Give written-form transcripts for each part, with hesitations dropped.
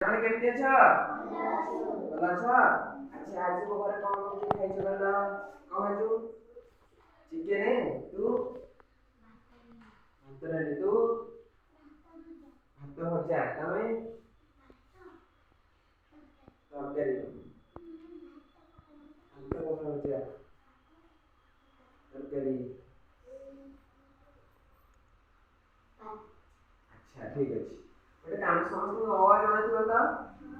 ତମେ କେମିତି ଅଛ? ଭଲ ଅଛ? ଆଚ୍ଛା ଆଜି ମୋ ଘରେ କଣ କଣ ଖାଇଛୁ କହିଲ? କଣ ଖାଇଛୁ? ଚିକେନ। ତୁ? ଭାତ ଡାଲି। ତୁ? ଭାତ ଭଜା। ତମେ? ତରକାରୀ। ଭାତ ଭଜା ତରକାରୀ। ଆଚ୍ଛା ଠିକ ଅଛି। ଗୋଟେ କାମ ସମସ୍ତଙ୍କୁ ଅ ଆ ଜଣାଥିବ ତ?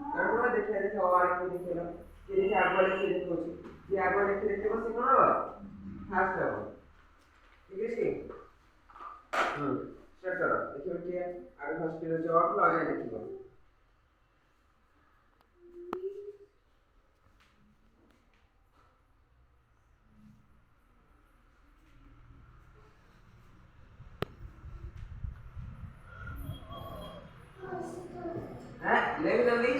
ଜଣାଥିବ ଦେଖିବା ଦେଖିବା ଅ ଆ ଲେଖି ଦେଖେଇଲ। କିଏ ଦେଖି ଆଗୁଆ ଲେଖି ଦେଖଉଛି। ଯିଏ ଆଗୁଆ ଲେଖି ଦେଖେଇବ ସେ କଣ ହବ? ଫାଷ୍ଟ ହବ। ଠିକ ଅଛି? ଷ୍ଟାର୍ଟ କର। ଦେଖିବ କିଏ ଆଗ ଫାଷ୍ଟ କିଏ ଅଛି ଅ ଲଗେଇ ଲେଖିବ। হ্যাঁ লেখ জলদি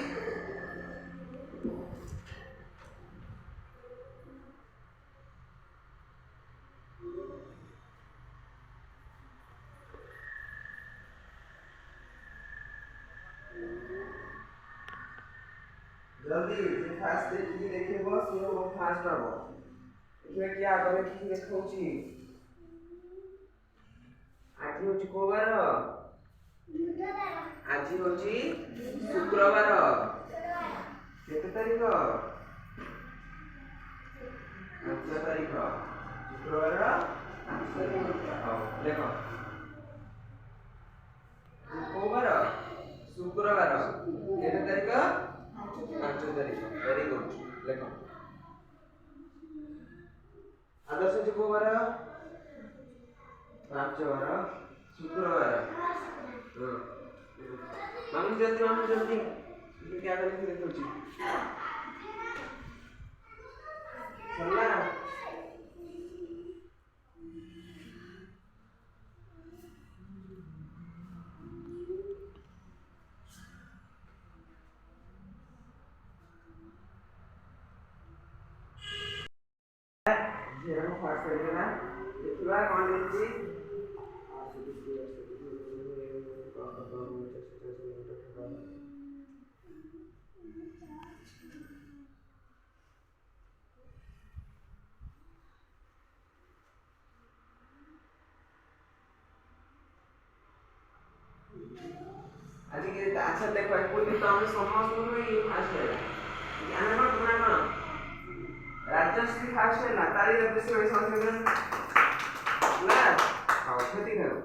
জলদি যে ফার্স্ট দেখি দেখেব সে হব ফার্স্ট হব ଦେଖିବା କିଏ ଆଗ ଲେଖିକି ଦେଖଉଛି ଆଜି ହଉଛି କୋଉ ବାର ଆଜି ହଉଛି ଶୁକ୍ରବାର କେତେ ତାରିଖ 5 ତାରିଖ ଶୁକ୍ରବାର 5 ତାରିଖ ହଉ ଲେଖ କୋଉ ବାର ଶୁକ୍ରବାର କେତେ ତାରିଖ 5 ତାରିଖ ଭେରି ଗୁଡ୍ ଲେଖ ଆଦର୍ଶ ହଉଛି କୋଉ ବାର 5 ବାର ଶୁକ୍ରବାର ମାମୁନି ଜଲ୍ଦି ଟିକେ ଆଗ ଲେଖି ଦେଖଉଛି ସରିଲା ଝିଅକୁ ଫାଷ୍ଟ ହେଇଗଲା ଦେଖିବା କଣ ଦେଇଛି ଆଜି ଆଚ୍ଛା ଦେଖ ଏକୁଟି ତମେ ସମସ୍ତଙ୍କୁ ହିଁ ଫାଷ୍ଟ ହେଲା ଆମେ କଣ ତୁମେ କଣ ରାଜଶ୍ରୀ ଫାଷ୍ଟ ହେଲା ତାଳି ବେଶୀ ପଇସା ହେଲା ହଉ ସେତିକି ଥାଉ